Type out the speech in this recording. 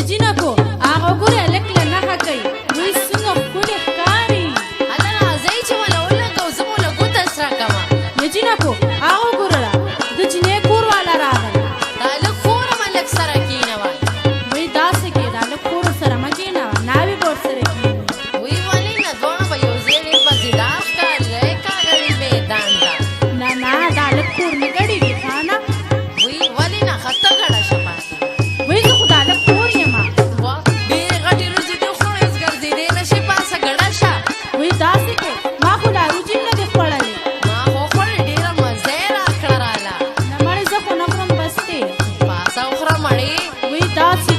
جینکو هغه ګورې هلک له نښه کوي وایي څنګه ښکلې ښکاري هله راځئ چې مله ولګوو زه مو له ګوته سره کړمه یا جینکو هغه ګورله د جینۍ کور والا راغی دا هلک خور هم هلک سره کېنوه وایي داسې کې د هلک کور سره مه کېنوه ناوې به ورسره کېنوي وی ولې نه دواړه به یو ځای ډېر مزېدار ښکاري کاغړي میدان ته نه نه د هلک کور نه ګډېږي ښه نه وی ولې نه ښه ته ګډه شه پاتې وایي زه خو د هلک کور یم وا ډېرې غټې روجې دې خوړې اوس ګرځېدې نه شي پاسه ګډه شه وایي داسې کې ما خو لا روجې نه دي خوړلې ما خو خوړې ډېره مزه یې راکړه راله نه مړې زه خو نه خورم بس دی پاسه وخوره مړې وایي داسې